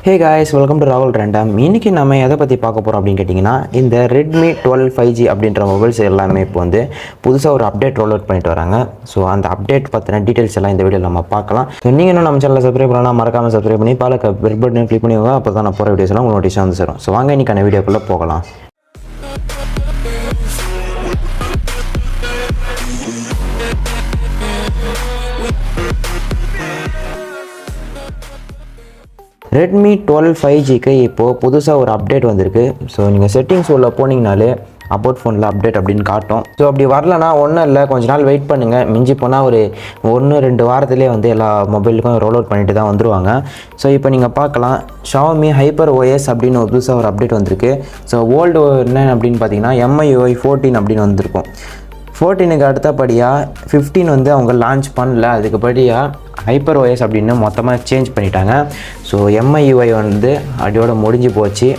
Hey guys, welcome to Rahul Random. இன்னைக்கு நம்ம எதை பற்றி பார்க்க போகிறோம் அப்படின்னு கேட்டிங்கன்னா, இந்த Redmi 12 5G அப்படின்ற மொபைல்ஸ் எல்லாமே இப்போ வந்து புதுசாக ஒரு அப்டேட் ரோல் அவுட் பண்ணிட்டு வராங்க. ஸோ அந்த அப்டேட் பற்றின டீட்டெயில்ஸ் எல்லாம் இந்த வீடியோவில் நம்ம பார்க்கலாம். ஸோ நீங்கள் இன்னும் நம்ம சேனலை சப்ஸ்கிரைப் பண்ணலாம், மறக்காமல் சப்ஸ்கிரைப் பண்ணி பாலக்க பெல் பட்டனை கிளிக் பண்ணிக்கோங்க. அப்போ தான் நான் போகிற வீடியோஸ் எல்லாம் உங்களுக்கு நோட்டிஃபிகேஷன் வந்து சேரும். ஸோ வாங்க இன்னைக்கான வீடியோக்குள்ளே போகலாம். Redmi 12 5Gக்கு இப்போது புதுசாக ஒரு அப்டேட் வந்திருக்கு. ஸோ நீங்கள் செட்டிங்ஸ் உள்ள போனீங்கனாலே அபவுட் ஃபோனில் அப்டேட் அப்படின்னு காட்டும். ஸோ அப்படி வரலனா ஒன்றும் இல்லை, கொஞ்ச நாள் வெயிட் பண்ணுங்கள். மிஞ்சி போனால் ஒரு 1-2 வாரத்துலேயே வந்து எல்லா மொபைலுக்கும் ரோல் அவுட் பண்ணிட்டு தான் வந்துடுவாங்க. ஸோ இப்போ நீங்கள் பார்க்கலாம், Xiaomi Hyper OS அப்படின்னு ஒரு புதுசாக ஒரு அப்டேட் வந்திருக்கு. ஸோ ஓல்டு என்ன அப்படின்னு பார்த்தீங்கன்னா MiUI 14 அப்படின்னு வந்திருக்கும். 14க்கு அடுத்தபடியாக 15 வந்து அவங்க லான்ச் பண்ணல. அதுக்குபடியாக Hyper OS அப்படின்னு மொத்தமாக சேஞ்ச் பண்ணிட்டாங்க. ஸோ MiUI வந்து அடியோட முடிஞ்சு போச்சு.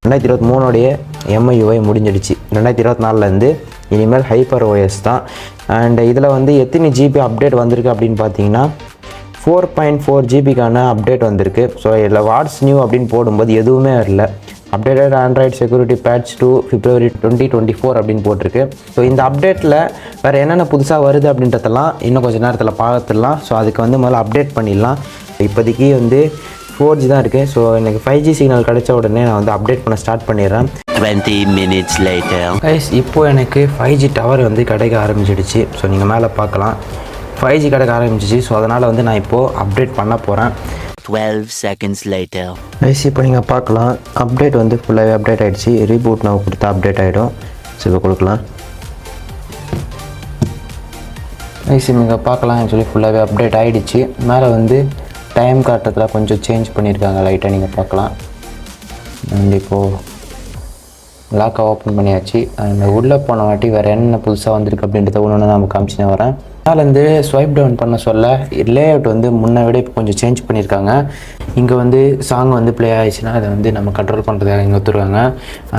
2023 MiUI முடிஞ்சிடுச்சு. 2024 இனிமேல் Hyper OS தான். அண்ட் இதில் வந்து எத்தனை ஜிபி அப்டேட் வந்திருக்கு அப்படின்னு பார்த்தீங்கன்னா 4.4 ஜிபிக்கான அப்டேட் வந்திருக்கு. ஸோ இதில் வாட்ஸ் நியூ அப்படின்னு போடும்போது எதுவுமே இல்லை. Updated Android security patch 2 February 2024 அப்படின்னு போட்டிருக்கு. ஸோ இந்த அப்டேட்டில் வேறு என்னென்ன புதுசாக வருது அப்படின்றதெல்லாம் இன்னும் கொஞ்சம் நேரத்தில் பார்த்துடலாம். ஸோ அதுக்கு வந்து முதல்ல அப்டேட் பண்ணிடலாம். இப்போதைக்கு வந்து 4G தான் இருக்குது. ஸோ எனக்கு 5G சிக்னல் கிடைச்ச உடனே நான் வந்து அப்டேட் பண்ண ஸ்டார்ட் பண்ணிடுறேன். 20 minutes later. கைஸ், இப்போது எனக்கு 5G டவர் வந்து கிடைக்க ஆரம்பிச்சிடுச்சு. ஸோ நீங்கள் மேலே பார்க்கலாம் 5G கிடைக்க ஆரம்பிச்சிச்சு. ஸோ அதனால் வந்து நான் இப்போது அப்டேட் பண்ண போகிறேன். 12 seconds later. கைஸ், இப்போ நீங்கள் பார்க்கலாம் அப்டேட் வந்து ஃபுல்லாகவே அப்டேட் ஆகிடுச்சு. ரீபூட் நான் கொடுத்தா அப்டேட் ஆகிடும். ஸோ இப்போ கொடுக்கலாம். கைஸ், நீங்கள் பார்க்கலாம் ஆக்சுவலி ஃபுல்லாகவே அப்டேட் ஆகிடுச்சு. மேலே வந்து டைம் காட்டுறதுல கொஞ்சம் சேஞ்ச் பண்ணியிருக்காங்க லைட்டாக, நீங்கள் பார்க்கலாம். அண்ட் இப்போது லாக்கை ஓப்பன் பண்ணியாச்சு. அண்ட் உள்ளே போன வாட்டி வேறு என்ன புதுசாக வந்திருக்கு அப்படின்றத ஒன்று நான் காமிச்சினே வரேன். மேலேருந்து ஸ்வைப் டவுன் பண்ண சொல்ல லேஅவுட் வந்து முன்னை விட இப்போ கொஞ்சம் சேஞ்ச் பண்ணியிருக்காங்க. இங்கே வந்து சாங் வந்து ப்ளே ஆகிடுச்சுன்னா அதை வந்து நம்ம கண்ட்ரோல் பண்ணுறதுக்காக இங்கே ஒத்துருவாங்க.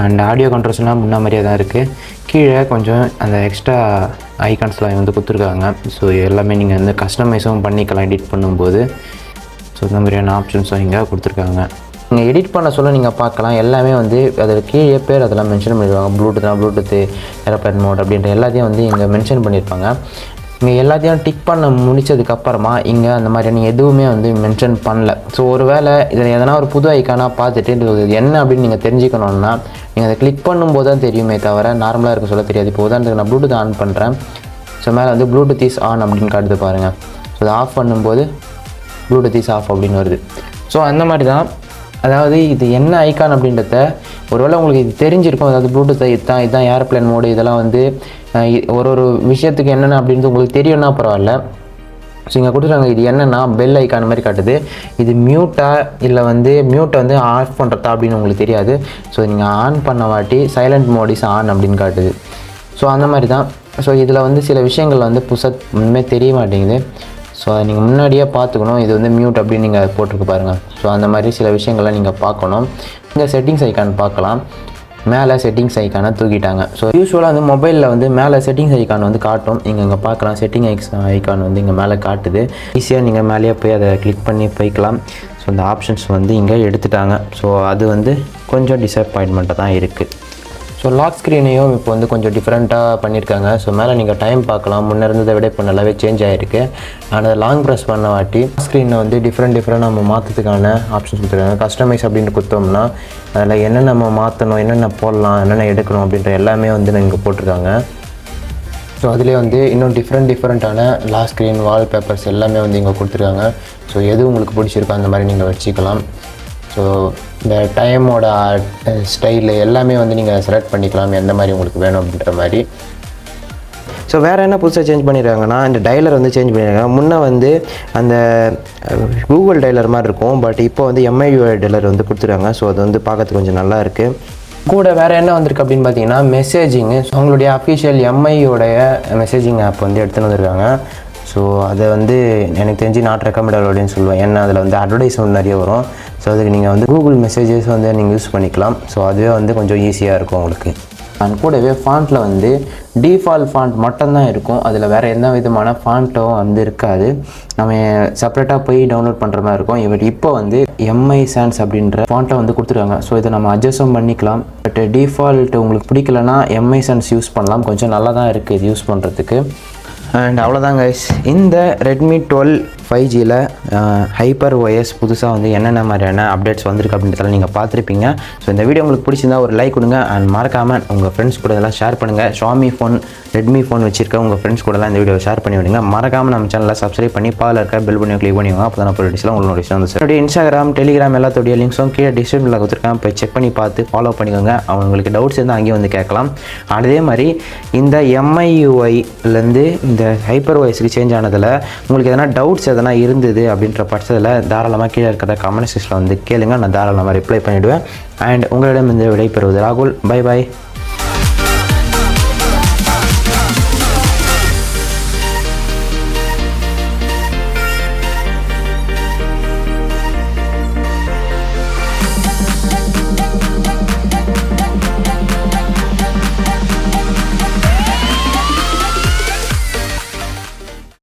அண்ட் ஆடியோ கண்ட்ரோல்ஸ்லாம் முன்ன மாதிரியே தான் இருக்குது. கீழே கொஞ்சம் அந்த எக்ஸ்ட்ரா ஐகான்ஸ்லாம் வந்து கொடுத்துருக்காங்க. ஸோ எல்லாமே நீங்கள் வந்து கஸ்டமைஸும் பண்ணிக்கலாம் எடிட் பண்ணும்போது. ஸோ இந்த மாதிரியான ஆப்ஷன்ஸும் இங்கே கொடுத்துருக்காங்க. நீங்கள் எடிட் பண்ண சொல்ல நீங்கள் பார்க்கலாம் எல்லாமே வந்து அதில் கீழே பேர் அதெல்லாம் மென்ஷன் பண்ணிடுவாங்க. ப்ளூடூத்து ஏரோப்ளேன் மோட் அப்படின்ற எல்லாத்தையும் வந்து இங்கே மென்ஷன் பண்ணியிருப்பாங்க. இங்கே எல்லாத்தையும் டிக் பண்ண முடித்ததுக்கப்புறமா இங்கே அந்த மாதிரியான எதுவுமே வந்து மென்ஷன் பண்ணல. ஸோ ஒரு வேளை இதில் எதனா ஒரு புது ஐக்கானாக பார்த்துட்டு இது என்ன அப்படின்னு நீங்கள் தெரிஞ்சுக்கணுன்னா நீங்கள் அதை கிளிக் பண்ணும்போது தான் தெரியுமே தவிர நார்மலாக இருக்க சொல்ல தெரியாது. இப்போ உதாரணத்துக்கு நான் ப்ளூடூத் ஆன் பண்ணுறேன். ஸோ மேலே வந்து ப்ளூடூத் இஸ் ஆன் அப்படின்னு காட்டுது பாருங்கள். ஸோ அதை ஆஃப் பண்ணும்போது ப்ளூடூத் இஸ் ஆஃப் அப்படின்னு வருது. ஸோ அந்த மாதிரி தான், அதாவது இது என்ன ஐக்கான் அப்படின்றத ஒருவேளை உங்களுக்கு இது தெரிஞ்சிருக்கும். அதாவது ப்ளூடூத் இதுதான் ஏரோப்ளேன் மோடு, இதெல்லாம் வந்து ஒரு விஷயத்துக்கு என்னென்ன அப்படின்றது உங்களுக்கு தெரியும்னா பரவாயில்ல. ஸோ இங்கே கொடுத்துருக்காங்க இது என்னென்னா பெல் ஐக்கான் மாதிரி காட்டுது. இது மியூட்டா இல்லை வந்து மியூட்டை வந்து ஆஃப் பண்ணுறதா அப்படின்னு உங்களுக்கு தெரியாது. ஸோ நீங்கள் ஆன் பண்ண வாட்டி சைலண்ட் மோட் இஸ் ஆன் அப்படின்னு காட்டுது. ஸோ அந்த மாதிரி தான். ஸோ இதில் வந்து சில விஷயங்கள் வந்து புதுசாக உண்மையாக தெரிய மாட்டேங்குது. ஸோ அதை நீங்கள் முன்னாடியே பார்த்துக்கணும். இது வந்து மியூட் அப்படின்னு நீங்கள் போட்டிருக்கு பாருங்கள். ஸோ அந்த மாதிரி சில விஷயங்கள்லாம் நீங்கள் பார்க்கணும். இங்கே செட்டிங்ஸ் ஐக்கான் பார்க்கலாம். மேலே செட்டிங்ஸ் ஐக்கானை தூக்கிட்டாங்க. ஸோ யூஸ்வலாக வந்து மொபைலில் வந்து மேலே செட்டிங்ஸ் ஐக்கான் வந்து காட்டும். இங்கே பார்க்கலாம் செட்டிங் ஐக்கான் வந்து இங்கே மேலே காட்டுது. ஈஸியாக நீங்கள் மேலேயே போய் அதை கிளிக் பண்ணி போய்க்கலாம். ஸோ இந்த ஆப்ஷன்ஸ் வந்து இங்கே எடுத்துட்டாங்க. ஸோ அது வந்து கொஞ்சம் டிசப்பாயின்மெண்ட்டாக தான் இருக்குது. ஸோ லாக் ஸ்க்ரீனையும் இப்போ வந்து கொஞ்சம் டிஃப்ரெண்ட்டாக பண்ணியிருக்காங்க. ஸோ மேலே நீங்கள் டைம் பார்க்கலாம். முன்னே இருந்ததை விட இப்போ நல்லாவே சேஞ்ச் ஆகிருக்கு. ஆனால் அதை லாங் ப்ரெஸ் பண்ண வாட்டி ஸ்க்ரீனை வந்து டிஃப்ரெண்ட் நம்ம மாற்றுறதுக்கான ஆப்ஷன்ஸ் கொடுத்துருக்காங்க. கஸ்டமைஸ் அப்படின்னு கொடுத்தோம்னா அதில் என்னென்ன நம்ம மாற்றணும், என்னென்ன போடலாம், என்னென்ன எடுக்கணும் அப்படின்ற எல்லாமே வந்து இங்கே போட்டிருக்காங்க. ஸோ அதிலே வந்து இன்னும் டிஃப்ரெண்ட்டான லாக் ஸ்க்ரீன் வால்பேப்பர்ஸ் எல்லாமே வந்து இங்கே கொடுத்துருக்காங்க. ஸோ எது உங்களுக்கு பிடிச்சிருக்கோ அந்த மாதிரி நீங்கள் வச்சுக்கலாம். ஸோ இந்த டைமோட ஸ்டைலு எல்லாமே வந்து நீங்கள் செலக்ட் பண்ணிக்கலாம் எந்த மாதிரி உங்களுக்கு வேணும் அப்படின்ற மாதிரி. ஸோ வேறு என்ன புதுசாக சேஞ்ச் பண்ணியிருக்காங்கன்னா இந்த டைலர் வந்து சேஞ்ச் பண்ணியிருக்காங்க. முன்னே வந்து அந்த கூகுள் டைலர் மாதிரி இருக்கும். பட் இப்போ வந்து MiUI டைலர் வந்து கொடுத்துருக்காங்க. ஸோ அது வந்து பார்க்கறதுக்கு கொஞ்சம் நல்லா இருக்குது. கூட வேறு என்ன வந்திருக்கு அப்படின்னு பார்த்தீங்கன்னா மெசேஜிங்கு. ஸோ அவங்களுடைய அஃபிஷியல் MIUடைய மெசேஜிங் ஆப் வந்து எடுத்துகிட்டு வந்திருக்காங்க. ஸோ அதை வந்து எனக்கு தெரிஞ்சு நாட் ரெக்கமெண்டபிள் அப்படின்னு சொல்லுவேன். ஏன்னா அதில் வந்து அட்வர்டைஸ்மெண்ட் நிறைய வரும். ஸோ அதுக்கு நீங்கள் வந்து கூகுள் மெசேஜஸ் வந்து நீங்கள் யூஸ் பண்ணிக்கலாம். ஸோ அதுவே வந்து கொஞ்சம் ஈஸியாக இருக்கும் உங்களுக்கு. அண்ட் கூடவே ஃபாண்ட்டில் வந்து டிஃபால்ட் ஃபாண்ட் மட்டும்தான் இருக்கும். அதில் வேறு எந்த விதமான ஃபாண்ட்டும் வந்து இருக்காது. நம்ம செப்பரேட்டாக போய் டவுன்லோட் பண்ணுற மாதிரி இருக்கும். இப்போ வந்து MI Sans அப்படின்ற ஃபாண்ட்டை வந்து கொடுத்துருக்காங்க. ஸோ இதை நம்ம அட்ஜஸ்டும் பண்ணிக்கலாம். பட் டிஃபால்ட் உங்களுக்கு பிடிக்கலனா MI Sans யூஸ் பண்ணலாம். கொஞ்சம் நல்லா தான் இருக்குது இது யூஸ் பண்ணுறதுக்கு. அண்ட் அவ்வளோதான் கைஸ், இந்த Redmi 12 5Gயில் ஹைப்பர் OS புதுசாக வந்து என்னென்ன மாதிரியான அப்டேட்ஸ் வந்திருக்கு அப்படின்றதெல்லாம் நீங்கள் பார்த்துருப்பீங்க. ஸோ இந்த வீடியோ உங்களுக்கு பிடிச்சிருந்தா ஒரு லைக் கொடுங்க. அண்ட் மறக்காமல் உங்கள் ஃப்ரெண்ட்ஸ் கூட எல்லாம் ஷேர் பண்ணுங்கள். Xiaomi ஃபோன், Redmi ஃபோன் வச்சிருக்க உங்கள் ஃப்ரெண்ட்ஸ் கூடலாம் இந்த வீடியோ ஷேர் பண்ணி விடுங்க. மறக்காமல் நம்ம சேனலில் சப்ஸ்கிரைப் பண்ணி பால் இருக்க பெல் பண்ணி கிளிக் பண்ணிவாங்க. அப்போ தான் நோட்டிஃபிகேஷன் உங்களுக்கு நோட்டிஃபிகேஷன் வந்து சார். Instagram, Telegram எல்லாத்தோடைய லிங்க்ஸும் கீழே டிஸ்கிரிப்ஷனில் கொடுத்துருக்கேன். போய் செக் பண்ணி பார்த்து ஃபாலோ பண்ணிக்கோங்க. அவங்களுக்கு டவுட்ஸ் இருந்தால் அங்கேயும் வந்து கேட்கலாம். அதே மாதிரி இந்த MiUI-லேருந்து இந்த ஹைப்பர் OS-க்கு சேஞ்ச் ஆனதில் உங்களுக்கு எதனா டவுட்ஸ் எதனா இருந்தது அப்படின்ற பட்சத்தில் தாராளமாக கீழே இருக்கிற கமெண்ட் செக்ஷனில் வந்து கேளுங்க. நான் தாராளமாக ரிப்ளை பண்ணிவிடுவேன். அண்ட் உங்களிடம் இந்த விடை பெறுவது ராகுல். Bye bye.